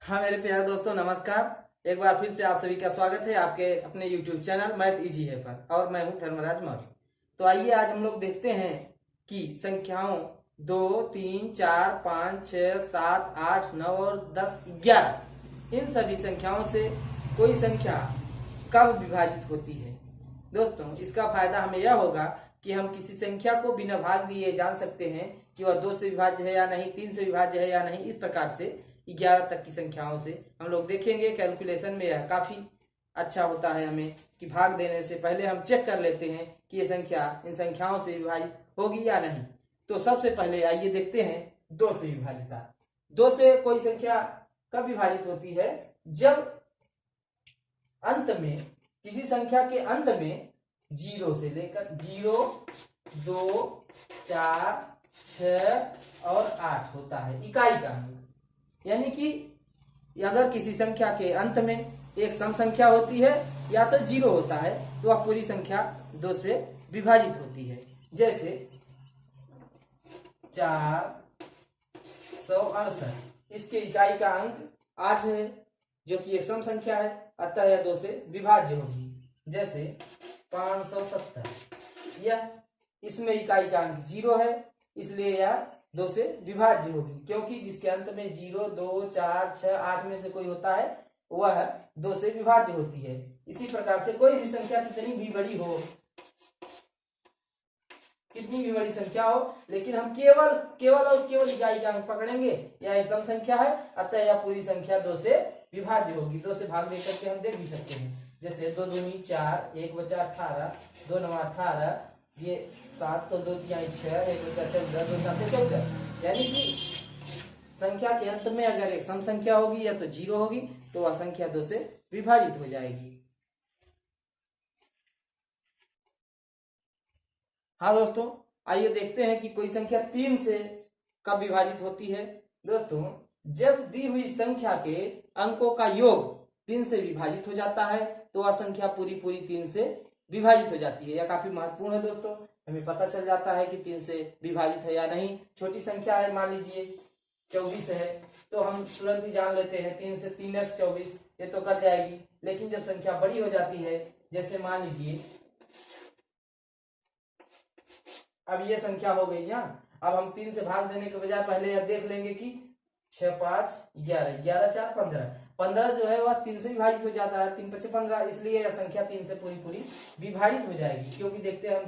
हाँ मेरे प्यारे दोस्तों, नमस्कार। एक बार फिर से आप सभी का स्वागत है आपके अपने YouTube चैनल मैथ इजी है पर, और मैं हूं धर्मराज मौर्य। तो आइए आज हम लोग देखते हैं कि संख्याओं 2, 3, 4, 5, 6, 7, 8, 9 और 10, 11 इन सभी संख्याओं से कोई संख्या कब विभाजित होती है। दोस्तों, इसका फायदा हमें यह होगा कि हम किसी संख्या को बिना भाग दिए जान सकते हैं कि वह 2 से विभाज्य है या नहीं, 3 से विभाज्य है या नहीं। इस प्रकार से 11 तक की संख्याओं से हम लोग देखेंगे। कैलकुलेशन में यह काफी अच्छा होता है हमें कि भाग देने से पहले हम चेक कर लेते हैं कि ये संख्या इन संख्याओं से विभाजित होगी या नहीं। तो सबसे पहले आइए देखते हैं 2 से विभाजिता। 2 से कोई संख्या कब विभाजित होती है? जब अंत में, किसी संख्या के अंत में 0 से लेकर 0, 2, 4, 6 और 8 होता है इकाई का अंक। यानी कि अगर किसी संख्या के अंत में एक सम संख्या होती है या तो 0 होता है तो वह पूरी संख्या 2 से विभाजित होती है। जैसे 468, इसके इकाई का अंक 8 है जो कि एक सम संख्या है, अतः यह 2 से विभाज्य होगी। जैसे 570, यह इसमें इकाई का अंक 0 है, इसलिए यह 2 से विभाज्य होगी, क्योंकि जिसके अंत में 0, 2, 4, 6, 8 में से कोई होता है वह 2 से विभाज्य होती है। इसी प्रकार से कोई भी संख्या कितनी भी बड़ी हो, कितनी भी बड़ी संख्या हो, लेकिन हम केवल इकाई का अंक पकड़ेंगे, यह एक सम संख्या है, अतः यह पूरी संख्या 2 से विभाज्य होगी। 2 से भाग देकर के हम देख भी सकते हैं। जैसे 2 दूनी 4, 1 बचा 18, 2 नवा 18, ये 7, तो 2 तिहाई 6, 1 बचा 14, 2 सात 14। यानी कि संख्या के अंत में अगर एक सम संख्या होगी या तो 0 होगी तो वह संख्या 2 से विभाजित हो जाएगी। हाँ दोस्तों, आइए देखते हैं कि कोई संख्या 3 से कब विभाजित होती है। दोस्तों, जब दी हुई संख्या के अंकों का योग 3 से विभाजित हो जाता है तो वह संख्या पूरी 3 से विभाजित हो जाती है। यह काफी महत्वपूर्ण है दोस्तों, हमें पता चल जाता है कि 3 से विभाजित है या नहीं। छोटी संख्या है, मान लीजिए 24 है, तो हम तुरंत ही जान लेते हैं 3 से 3 x 24, ये तो कट जाएगी। लेकिन जब संख्या बड़ी हो जाती है, जैसे मान लीजिए अब ये संख्या हो गई ना, अब हम 3 से भाग देने के बजाय पहले यह देख लेंगे कि 6, 5, 11, 11, 4, 15, 15 जो है वह 3 से विभाजित हो जाता है, 3 5 15, इसलिए यह संख्या 3 से पूरी विभाजित हो जाएगी। क्योंकि देखते हैं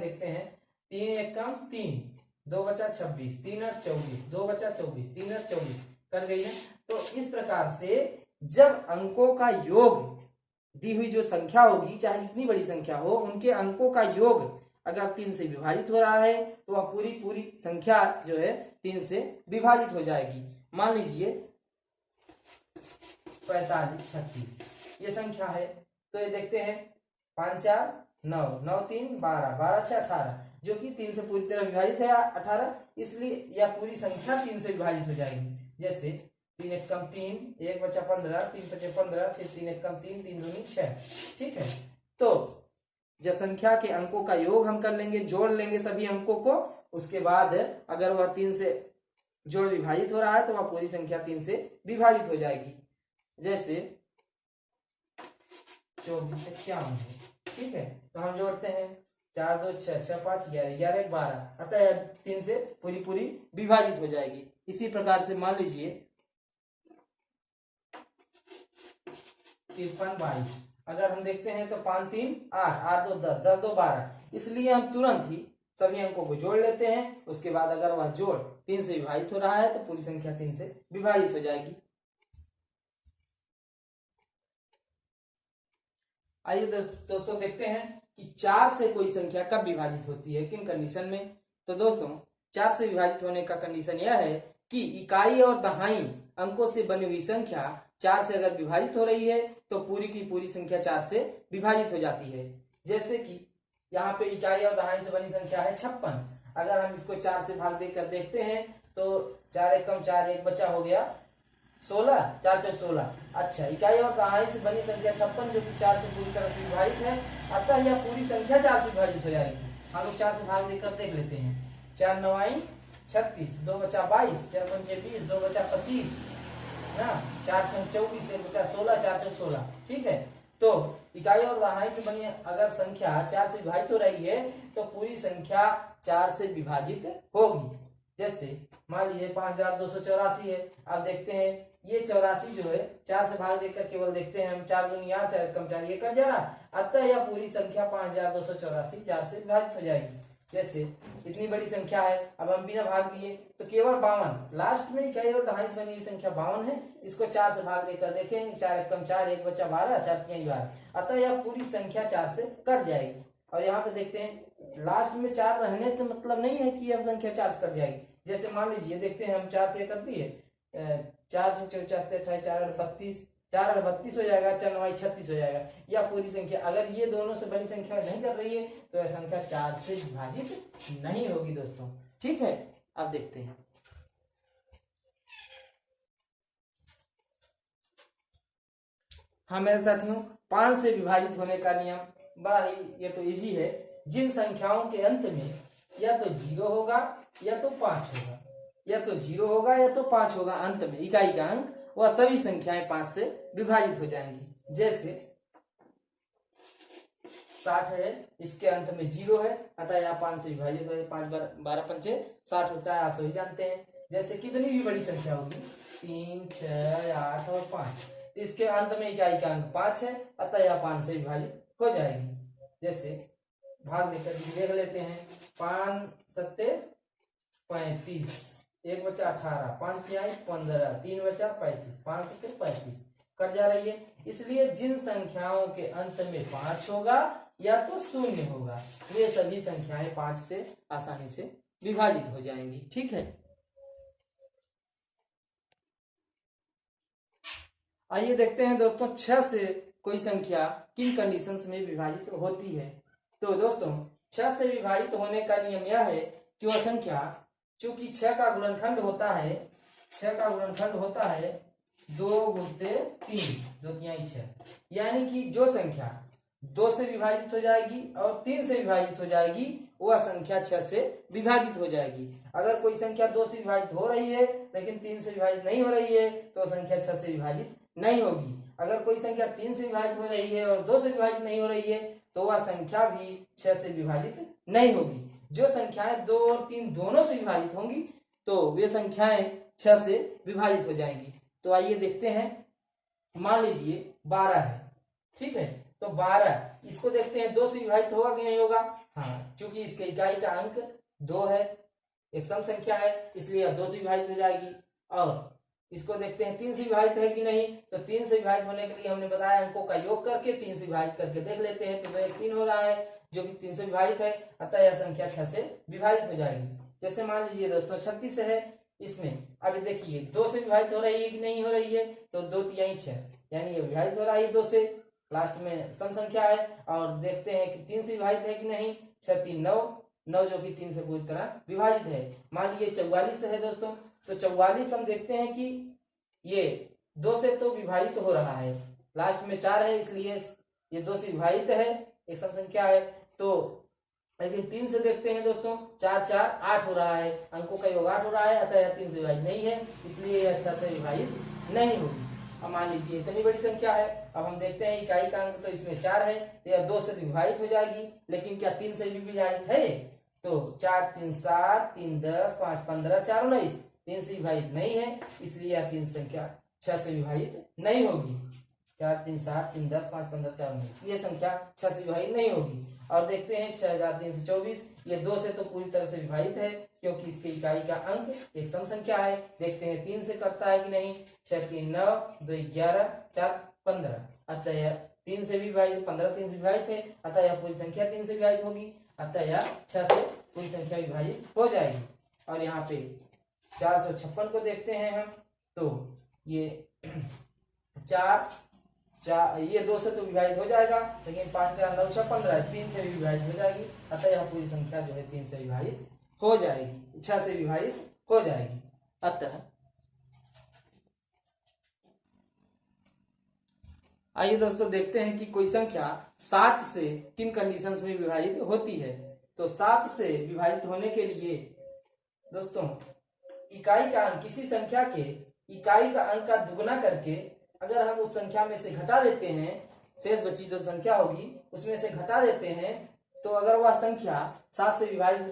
3 1 कम 3, 2 बचा 26, 3 8 24, 2 बचा 24, 3 8 24, कर गई है। तो इस प्रकार से जब अंकों का योग, दी हुई जो संख्या होगी, चाहे जितनी बड़ी संख्या हो, उनके अंकों का योग अगर 3 से विभाजित हो रहा है तो वह पूरी संख्या जो है 3 से विभाजित हो जाएगी। मान लीजिए 45 36 ये संख्या है, तो ये देखते हैं 5 4 9, 9 3 12, 12 6 18, जो कि 3 से पूरी तरह विभाजित है 18, इसलिए यह पूरी संख्या 3 से विभाजित हो जाएगी। जैसे 3 1 कम 3, 1 बचा 15, 3 5 15, फिर 3 1 कम 3, 3 दूनी 6। ठीक है, तो जब संख्या के अंकों का योग हम कर लेंगे, जोड़ लेंगे सभी अंकों को, उसके बाद अगर वह 3 से जोड़ विभाजित हो रहा है तो वह पूरी संख्या 3 से विभाजित हो जाएगी। जैसे 24 से 51 है। ठीक है, तो हम जोड़ते हैं 4 2 6, 6 5 11, 11 1 12, अतः 3 से पूरी विभाजित हो जाएगी। इसी प्रकार से मान लीजिए 53 22, अगर हम देखते हैं तो 5 3 8, 8 2 10, 10 2 12, इसलिए हम तुरंत ही सभी अंकों को जोड़ लेते हैं। उसके बाद अगर वह जोड़ 3 से विभाजित हो रहा है तो पूरी संख्या 3 से विभाजित हो जाएगी। आइए दोस्तों देखते हैं कि 4 से कोई संख्या कब विभाजित होती है, किन कंडीशन में। तो दोस्तों, 4 से विभाजित होने का कंडीशन यह है कि इकाई और दहाई अंकों से बनी हुई संख्या 4 से अगर विभाजित हो रही है तो पूरी की पूरी संख्या 4 से विभाजित हो जाती है। जैसे कि यहाँ पे इकाई और दहाई से बनी संख्या है 56, अगर हम इसको 4 से भाग देकर देखते हैं तो 4 1 कम 4, 1 बचा हो गया 16, 4 4 16। अच्छा, इकाई और दहाई से बनी संख्या 56 जो कि 4 से पूरी तरह से विभाजित है, अतः यह पूरी संख्या 4 से विभाजित हो जाएगी। हम लोग 4 से भाग देकर देख लेते हैं। 4 9 36, 2 बचा 22, 4 5 20, 2 बचा 25, ना, 4 छंग 24 1 बचा 16, 4 छंग 16, ठीक है। तो इकाई और दहाई से बनी अगर संख्या 4 से विभाजित हो रही है तो पूरी संख्या 4 से विभाजित होगी। जैसे मान लीजिए 5284 है। अब देखते हैं ये 84 जो है 4 से भाग देकर केवल देखते हैं हम, 4 दूनी 8, 4 कम 4 ये कट जा रहा, अतः यह पूरी संख्या 5284 4 से विभाजित हो जाएगी। जैसे इतनी बड़ी संख्या है, अब हम बिना भाग दिए तो केवल 52, लास्ट में इकाई और दहाई से बनी हुई संख्या 52 है, इसको 4 से भाग देकर देखें, 4 कम 4 1 बचा 12, 4 3 12, अतः यह पूरी संख्या 4 से कट जाएगी। और यहाँ पे देखते हैं लास्ट में 4 रहने से मतलब नहीं है कि यह संख्या 4 से कट जाएगी। जैसे मान लीजिए देखते हैं हम 4 से कर दिए, 4 से 44 28 4 32, 4 32 हो जाएगा, 4 9 36 हो जाएगा। यह पूरी संख्या अगर ये दोनों से बड़ी संख्या नहीं कर रही है तो यह संख्या 4 से विभाजित नहीं होगी दोस्तों, ठीक है। अब देखते हैं हाँ मेरे साथियों, 5 से विभाजित होने का नियम बड़ा ही ये तो इजी है। जिन संख्याओं के अंत में या तो 0 होगा या तो 5 होगा, या तो 0 होगा या तो 5 होगा अंत में इकाई का अंक, वह सभी संख्याएं 5 से विभाजित हो जाएंगी। जैसे 60 है, इसके अंत में 0 है, अतः यहाँ 5 से विभाजित हो, 5 12 पंचे 60 होता है, आप सभी जानते हैं। जैसे कितनी भी बड़ी संख्या होगी 3 6 8 और 5, इसके अंत में इकाई का अंक 5 है, अतः यह 5 से विभाजित हो जाएगी। जैसे भाग देकर देख लेते हैं, 5 7 35, 1 बचा 18, 5 तिहाई 15, 3 बचा 35, 5 7 35 कट जा रही है। इसलिए जिन संख्याओं के अंत में 5 होगा या तो 0 होगा, वे सभी संख्याएं 5 से आसानी से विभाजित हो जाएंगी, ठीक है। आइए देखते हैं दोस्तों 6 से कोई संख्या किन कंडीशंस में विभाजित होती है। तो दोस्तों 6 से विभाजित होने का नियम यह है कि वह संख्या, चूंकि 6 का गुणनखंड होता है, 6 का गुणनखंड होता है 2 गुणते 3, 2 तिहाई 6, यानी कि जो संख्या 2 से विभाजित हो जाएगी और 3 से विभाजित हो जाएगी वह संख्या 6 से विभाजित हो जाएगी। अगर कोई संख्या 2 से विभाजित हो रही है लेकिन 3 से विभाजित नहीं हो रही है तो संख्या 6 से विभाजित नहीं होगी। अगर कोई संख्या 3 से विभाजित हो रही है और 2 से विभाजित नहीं हो रही है तो वह संख्या भी 6 से विभाजित नहीं होगी। जो संख्याएं 2 और 3 दोनों से विभाजित होंगी तो वे संख्याएं 6 से विभाजित हो जाएंगी। तो आइए देखते हैं, मान लीजिए 12 है, ठीक है, तो 12 इसको देखते हैं 2 से विभाजित होगा कि नहीं होगा। हाँ, क्योंकि इसके इकाई का अंक 2 है, एक सम संख्या है, इसलिए 2 से विभाजित हो जाएगी। और इसको देखते हैं 3 से विभाजित है कि नहीं, तो 3 से विभाजित होने के लिए हमने बताया अंकों का योग करके 3 से विभाजित करके देख लेते हैं, तो 2 1 3 हो रहा है जो कि 3 से विभाजित है, अतः यह संख्या 6 से विभाजित हो जाएगी। जैसे मान लीजिए दोस्तों 36 है, इसमें अभी देखिए 2 से विभाजित हो रही है कि नहीं हो रही है, तो 2 तिहाई 6, यानी ये विभाजित हो रहा है 2 से, लास्ट में सम संख्या है। और देखते हैं कि 3 से विभाजित है कि नहीं, 6 3 9, 9 जो कि 3 से पूरी तरह विभाजित है। मान लीजिए 44 है दोस्तों, तो 44 हम देखते हैं कि ये 2 से तो विभाजित हो रहा है, लास्ट में 4 है इसलिए ये 2 से विभाजित है, एक सम संख्या है। तो लेकिन 3 से देखते हैं दोस्तों, 4 4 8 हो रहा है, अंकों का योग 8 हो रहा है, अतः यह 3 से विभाजित नहीं है, इसलिए यह 6 से विभाजित नहीं होगी। अब मान लीजिए इतनी बड़ी संख्या है, अब हम देखते हैं इकाई का अंक तो इसमें 4 है, तो यह 2 से विभाजित हो जाएगी, लेकिन क्या 3 से भी विभाजित है, तो 4 3 7 3 10 5 15 4 19, 3 से विभाजित नहीं है, इसलिए यह 3 संख्या 6 से विभाजित नहीं होगी। 4 3 7 3 10 5 15 4 19, ये संख्या 6 से विभाजित नहीं होगी। और देखते हैं 6324, ये 2 से तो पूरी तरह से विभाजित है क्योंकि इसके इकाई का अंक एक सम संख्या है। देखते हैं 3 से करता है कि नहीं, 6 3 9 2 11 4 15, अतः यह 3 से भी विभाजित, 15 3 से विभाजित है, अतः यह पूरी संख्या 3 से विभाजित होगी, अतः यह 6 से पूरी संख्या विभाजित हो जाएगी। और यहाँ पे 456 को देखते हैं हम, तो ये 4 ये 2 से तो विभाजित हो जाएगा, लेकिन 5 4 9 6 15 3 से भी विभाजित हो जाएगी, अतः यह पूरी संख्या जो है 3 से विभाजित हो जाएगी, 6 से विभाजित हो जाएगी। अतः आइए दोस्तों देखते हैं कि कोई संख्या 7 से किन कंडीशंस में विभाजित होती है। तो 7 से विभाजित होने के लिए दोस्तों इकाई का अंक किसी संख्या के इकाई का अंक का दुगुना करके अगर हम उस संख्या में से घटा देते हैं, शेष बची जो संख्या होगी उसमें से घटा देते हैं, तो अगर वह संख्या 7 से विभाजित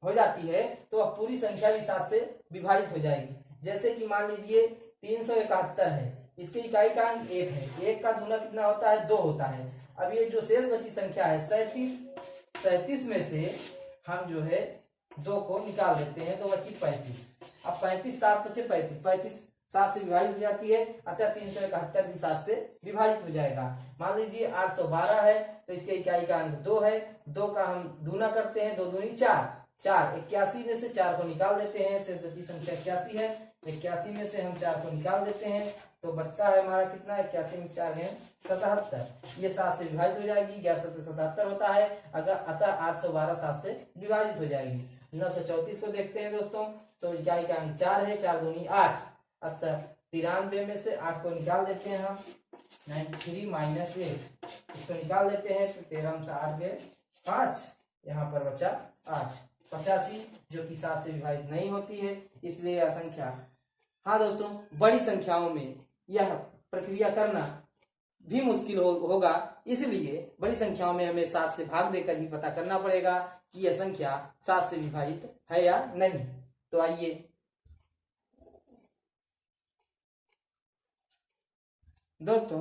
हो जाती है तो वह पूरी संख्या भी 7 से विभाजित हो जाएगी। जैसे कि मान लीजिए 371 है, इसके इकाई का अंक 1 है, 1 का दुना कितना होता है, 2 होता है। अब ये जो शेष बची संख्या है 37 में से हम जो है 2 को निकाल देते हैं तो बची 35। अब 35 7 बचे 35 7 से विभाजित हो जाती है, अतः 371 भी 7 से विभाजित हो जाएगा। मान लीजिए 812 है तो इसके इकाई का अंक 2 है, 2 का हम दूना करते हैं, 2 दूनी 4, 81 में से 4 को निकाल देते हैं, शेष बची संख्या 81 है, 81 में से हम 4 को निकाल देते हैं तो बचता है हमारा कितना, 81 में 4 है 77। ये 7 से विभाजित हो जाएगी, 11 7 77 होता है, अतः 812 7 से विभाजित हो जाएगी। 934 को देखते हैं दोस्तों, तो इकाई का अंक 4 है, 4 दूनी 8, अतः 93 में से 8 को निकाल देते हैं हम, 93 माइनस 1 इसको निकाल देते हैं तो 13 में से 8 गए 5, यहाँ पर बचा 8। 85 जो कि 7 से विभाजित नहीं होती है, इसलिए यह संख्या, हाँ दोस्तों, बड़ी संख्याओं में यह प्रक्रिया करना भी मुश्किल होगा, इसलिए बड़ी संख्याओं में हमें 7 से भाग देकर ही पता करना पड़ेगा कि यह संख्या 7 से विभाजित है या नहीं। तो आइए दोस्तों,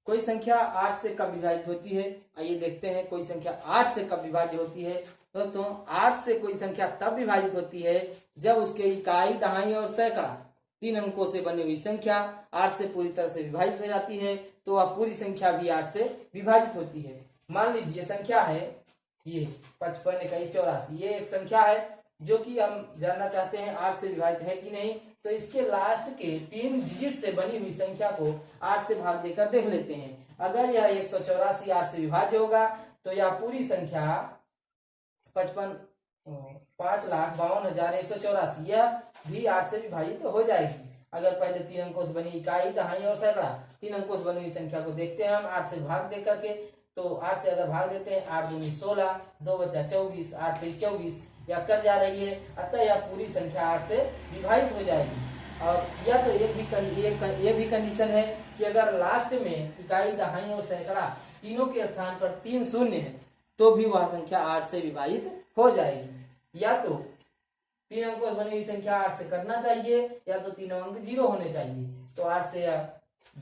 कोई संख्या 8 से कब विभाजित होती है, आइए देखते हैं कोई संख्या 8 से कब विभाज्य होती है। दोस्तों 8 से कोई संख्या तब विभाजित होती है जब उसके इकाई, दहाई और सैकड़ा 3 अंकों से बनी हुई संख्या 8 से पूरी तरह से विभाजित हो जाती है, तो वह पूरी संख्या भी 8 से विभाजित होती है। मान लीजिए संख्या है ये 55 21 84, ये एक संख्या है जो कि हम जानना चाहते हैं 8 से विभाजित है कि नहीं। तो इसके लास्ट के 3 डिजिट से बनी हुई संख्या को 8 से भाग देकर देख लेते हैं। अगर यह 184 8 से विभाज्य होगा तो यह पूरी संख्या 5,52,184 यह भी 8 से विभाजित हो जाएगी। अगर पहले 3 अंकों से बनी इकाई, दहाई और सैकड़ा 3 अंकों से बनी हुई संख्या को देखते हैं हम 8 से भाग दे करके, तो 8 से अगर भाग देते हैं 8 दूनी 16, 2 बचा 24, 8 3 24, या कर जा रही है, अतः यह पूरी संख्या 8 से विभाजित हो जाएगी। और यह तो ये भी कंडीशन है कि अगर लास्ट में इकाई, दहाई और सैकड़ा तीनों के स्थान पर 3 शून्य है तो भी वह संख्या 8 से विभाजित हो जाएगी। या तो 3 अंकों से बनी हुई संख्या 8 से करना चाहिए, या तो तीनों अंक 0 होने चाहिए, तो 8 से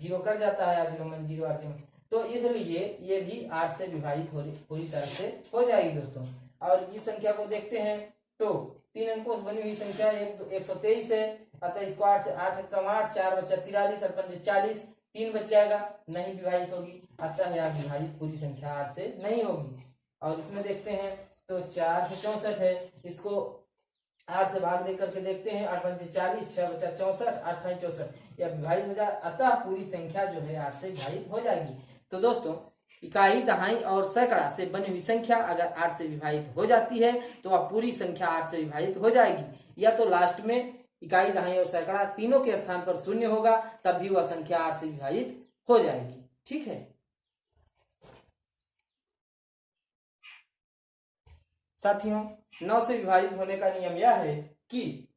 0 कर जाता है, 8 0 0 8 0, तो इसलिए ये भी 8 से विभाजित पूरी तरह से हो जाएगी दोस्तों। और इस संख्या को देखते हैं तो 3 अंकों से बनी हुई संख्या 123 है, अतः इसको 8 से 8 कम 8, 4 बचा 43 और 5 40, 3 बच जाएगा, नहीं विभाजित होगी, अतः यह विभाजित पूरी संख्या 8 से नहीं होगी। और इसमें देखते हैं तो 4 से 64 है, इसको 8 से भाग दे करके देखते हैं, 8 5 40, 6 बचा 64, 8 5 64, यह विभाजित हो जाए, अतः पूरी संख्या जो है 8 से विभाजित हो जाएगी। तो दोस्तों इकाई, दहाई और सैकड़ा से बनी हुई संख्या अगर 8 से विभाजित हो जाती है तो वह पूरी संख्या 8 से विभाजित हो जाएगी। या तो लास्ट में इकाई, दहाई और सैकड़ा तीनों के स्थान पर शून्य होगा, तब भी वह संख्या 8 से विभाजित हो जाएगी। ठीक है साथियों, 9 से विभाजित होने का नियम यह है कि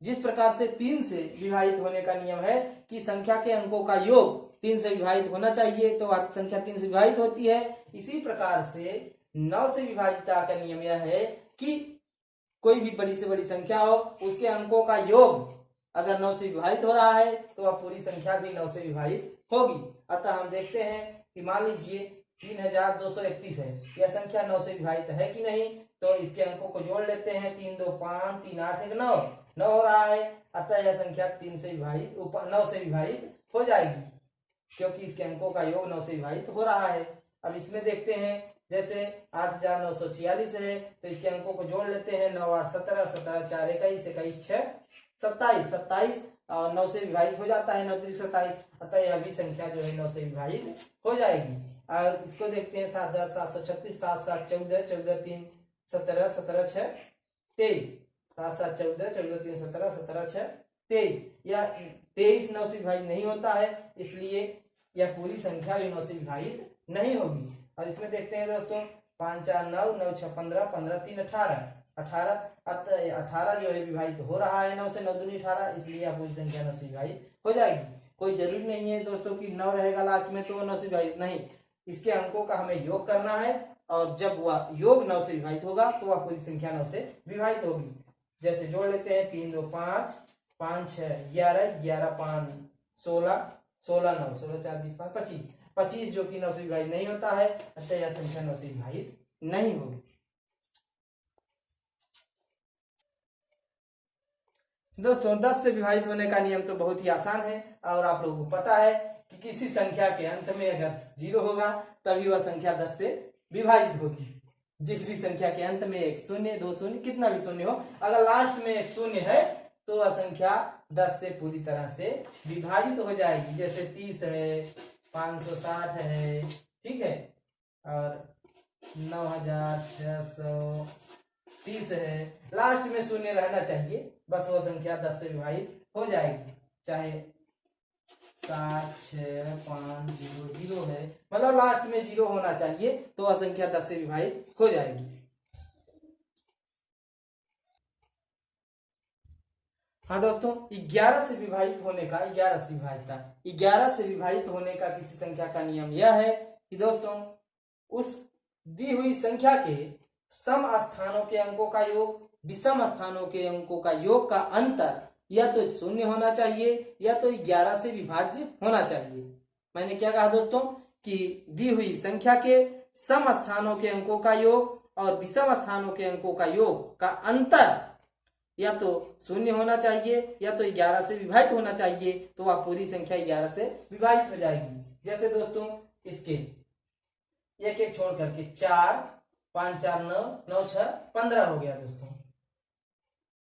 जिस प्रकार से 3 से विभाजित होने का नियम है कि संख्या के अंकों का योग 3 से विभाजित होना चाहिए, तो वह संख्या 3 से विभाजित होती है, इसी प्रकार से 9 से विभाजितता का नियम यह है कि कोई भी बड़ी से बड़ी संख्या हो, उसके अंकों का योग अगर 9 से विभाजित हो रहा है तो वह पूरी संख्या भी 9 से विभाजित होगी। अतः हम देखते हैं कि मान लीजिए 3231 है, यह संख्या 9 से विभाजित है कि नहीं, तो इसके अंकों को जोड़ लेते हैं, 3 2 5 3 8 1 9 हो रहा है, अतः यह संख्या 9 से विभाजित हो जाएगी, क्योंकि इसके अंकों का योग 9 से विभाजित हो रहा है। अब इसमें देखते हैं, जैसे 8946 है, तो इसके अंकों को जोड़ लेते हैं, 9 8 17 17 4 21 21 6 27 27 और 9 से विभाजित हो जाता है, 9 3 27, अतः यह भी संख्या जो है 9 से विभाजित हो जाएगी। और इसको देखते हैं 7 10 736 7 7 14 14 3 17 17 6 23 7 7 14 14 3 17 17 6 23, यह 23 9 से विभाजित नहीं होता है, इसलिए यह पूरी संख्या भी 9 से विभाजित नहीं होगी। और इसमें देखते हैं दोस्तों 5 4 9 9 6 15 15 3 18, 18, अतः 18 जो है विभाजित हो रहा है 9 से, 9 दूनी 18, इसलिए अपूरी संख्या 9 से विभाजित हो जाएगी। कोई जरूरी नहीं है दोस्तों कि 9 रहेगा लास्ट में तो 9 से विभाजित, नहीं, इसके अंकों का हमें योग करना है और जब वह योग 9 से विभाजित होगा तो वह पूरी संख्या 9 से विभाजित होगी। जैसे जोड़ लेते हैं, 3 2 5, 5 6 11, 11 5 16, 16 9, 16 4 20 5 25, 25 जो कि 9 से विभाजित नहीं होता है, अतः यह संख्या 9 से विभाजित नहीं होगी। दोस्तों 10 से विभाजित होने का नियम तो बहुत ही आसान है और आप लोगों को पता है कि किसी संख्या के अंत में अगर 0 होगा तभी वह संख्या 10 से विभाजित होगी। जिस भी संख्या के अंत में एक शून्य, 2 शून्य, कितना भी शून्य हो, अगर लास्ट में एक शून्य है तो वह संख्या 10 से पूरी तरह से विभाजित हो जाएगी। जैसे 30 है, 560 है, ठीक है, और 9630 है, लास्ट में शून्य रहना चाहिए, बस वो संख्या 10 से विभाजित हो जाएगी। चाहे 7 6 5 0 0 है, मतलब लास्ट में 0 होना चाहिए तो वह संख्या 10 से विभाजित हो जाएगी। हाँ दोस्तों, 11 से विभाजित होने का, 11 से विभाजित होने का किसी संख्या का नियम यह है कि दोस्तों उस दी हुई संख्या के सम स्थानों के अंकों का योग विषम स्थानों के अंकों का योग का अंतर या तो शून्य होना चाहिए या तो 11 से विभाज्य होना चाहिए। मैंने क्या कहा दोस्तों कि दी हुई संख्या के सम स्थानों के अंकों का योग और विषम स्थानों के अंकों का योग का अंतर या तो शून्य होना चाहिए या तो 11 से विभाजित होना चाहिए, तो वह पूरी संख्या 11 से विभाजित हो जाएगी। जैसे दोस्तों इसके एक एक छोड़ करके 4 5 4 9 9 6 15 हो गया दोस्तों,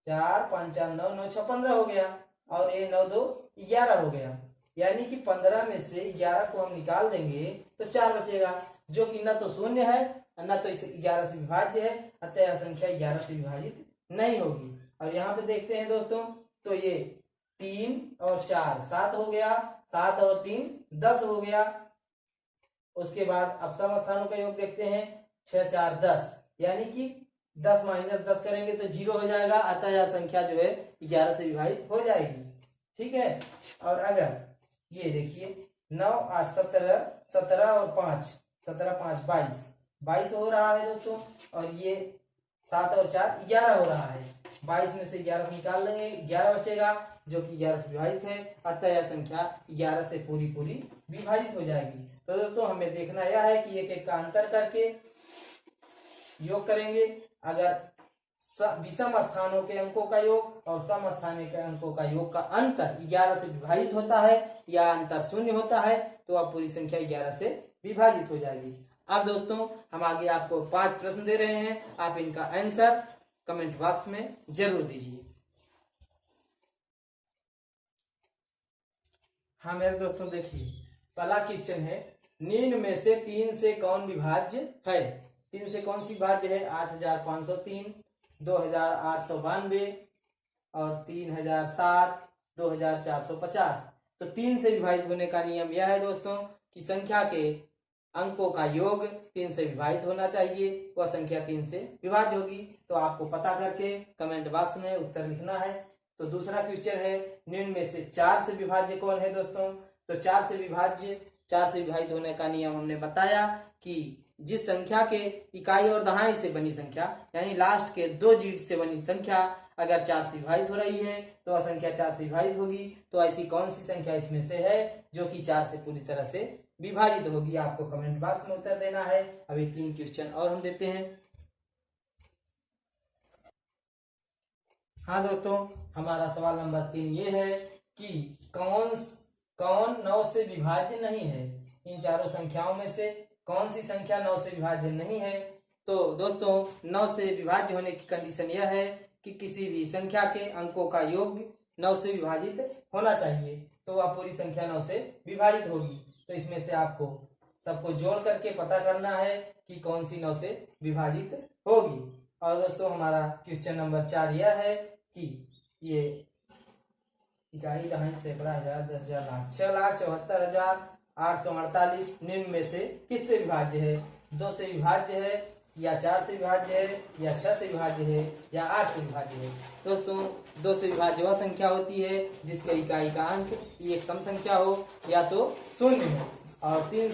4 5 4 9 9 6 15 हो गया, और ये 9 2 11 हो गया। यानी कि 15 में से 11 को हम निकाल देंगे तो 4 बचेगा, जो कि न तो शून्य है न तो इस 11 से विभाज्य है, अतः यह संख्या 11 से विभाजित नहीं होगी। और यहाँ पे देखते हैं दोस्तों, तो ये 3 और 4 7 हो गया, 7 और 3 10 हो गया। उसके बाद अब सम स्थानों का योग देखते हैं, 6 4 10, यानी कि 10 माइनस 10 करेंगे तो 0 हो जाएगा, अतः यह संख्या जो है 11 से विभाजित हो जाएगी। ठीक है, और अगर ये देखिए 9 8 17, 17 और 5 17 5 22 22 हो रहा है दोस्तों, और ये 7 और 4 11 हो रहा है। 22 में से 11 निकाल लेंगे, 11 बचेगा जो कि 11 से विभाजित है, अतः यह संख्या 11 से पूरी विभाजित हो जाएगी। तो दोस्तों हमें देखना यह है कि एक एक का अंतर करके योग करेंगे। अगर विषम स्थानों के अंकों का योग और सम स्थानों के अंकों का योग का अंतर 11 से विभाजित होता है या अंतर शून्य होता है तो अब पूरी संख्या 11 से विभाजित हो जाएगी। अब दोस्तों हम आगे आपको 5 प्रश्न दे रहे हैं, आप इनका आंसर कमेंट बॉक्स में जरूर दीजिए। हाँ मेरे दोस्तों देखिए, पहला क्वेश्चन है, निम्न में से 3 से कौन विभाज्य है? 3 से कौन सी विभाज्य है? 8503, 2892 और 3007, 2450। तो 3 से विभाजित होने का नियम यह है दोस्तों कि संख्या के अंकों का योग 3 से विभाजित होना चाहिए, वह संख्या 3 से विभाज्य होगी। तो आपको पता करके कमेंट बॉक्स में उत्तर लिखना है। तो दूसरा क्वेश्चन है, निम्न में से 4 से विभाज्य कौन है दोस्तों? तो 4 से विभाजित होने का नियम हमने बताया कि जिस संख्या के इकाई और दहाई से बनी संख्या, यानी लास्ट के 2 डिजिट से बनी संख्या अगर 4 से विभाजित हो रही है तो वह संख्या 4 से विभाजित होगी। तो ऐसी कौन सी संख्या इसमें से है जो कि 4 से पूरी तरह से विभाजित होगी? आपको कमेंट बॉक्स में उत्तर देना है। अभी 3 क्वेश्चन और हम देते हैं। हाँ दोस्तों, हमारा सवाल नंबर 3 ये है कि कौन 9 से विभाज्य नहीं है? इन चारों संख्याओं में से कौन सी संख्या 9 से विभाज्य नहीं है? तो दोस्तों 9 से विभाज्य होने की कंडीशन यह है कि किसी भी संख्या के अंकों का योग 9 से विभाजित होना चाहिए, तो वह पूरी संख्या 9 से विभाजित होगी। तो इसमें से आपको सबको जोड़ करके पता करना है कि कौन सी 9 से विभाजित होगी। और दोस्तों हमारा क्वेश्चन नंबर 4 यह है कि ये इकाई दहाई सैकड़ा हजार 10,000 लाख 6,74,848 निम्न में से किससे विभाज्य है? 2 से विभाज्य है, या 4 से विभाज्य है, या 6 से विभाज्य है, या 8 से विभाज्य है। दोस्तों 2 से विभाज्य वह संख्या होती है जिसके इकाई का अंक एक सम संख्या हो या तो शून्य हो, और 4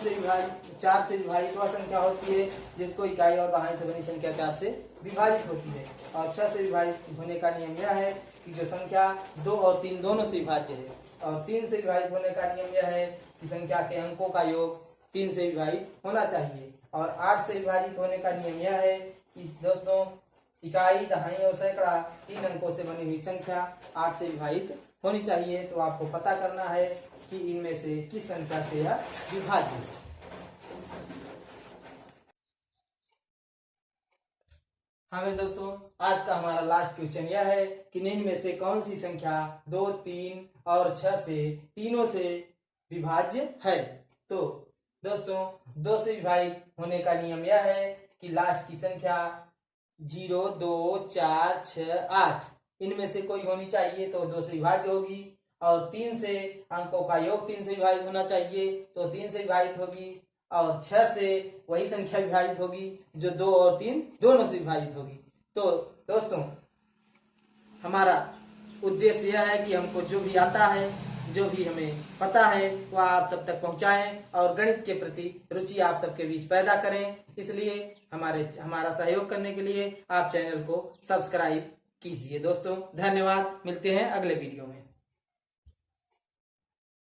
से विभाजित वह संख्या होती है जिसको इकाई और दहाई से बनी संख्या 4 से विभाजित होती है। और 6 से विभाजित होने का नियम यह है कि जो संख्या 2 और 3 दोनों से विभाज्य है, और 3 से विभाजित होने का नियम यह है कि संख्या के अंकों का योग 3 से विभाजित होना चाहिए। और 8 से विभाजित होने का नियम यह है कि दोस्तों इकाई, दहाई और सैकड़ा 3 अंकों से बनी हुई संख्या 8 से विभाजित होनी चाहिए। तो आपको पता करना है कि इनमें से किस संख्या से यह विभाज्य है। हमें दोस्तों आज का हमारा लास्ट क्वेश्चन यह है कि निम्न में से कौन सी संख्या 2, 3 और 6 से तीनों से विभाज्य है। तो दोस्तों 2 से विभाजित होने का नियम यह है कि लास्ट की संख्या 0, 2, 4, 6, 8 इनमें से कोई होनी चाहिए तो 2 से विभाज्य होगी। और 3 से अंकों का योग 3 से विभाजित होना चाहिए तो 3 से विभाजित होगी। और 6 से वही संख्या विभाजित होगी जो 2 और 3 दोनों से विभाजित होगी। तो दोस्तों हमारा उद्देश्य यह है कि हमको जो भी आता है, जो भी हमें पता है वह आप सब तक पहुंचाएं और गणित के प्रति रुचि आप सबके बीच पैदा करें। इसलिए हमारा सहयोग करने के लिए आप चैनल को सब्सक्राइब कीजिए। दोस्तों धन्यवाद, मिलते हैं अगले वीडियो में।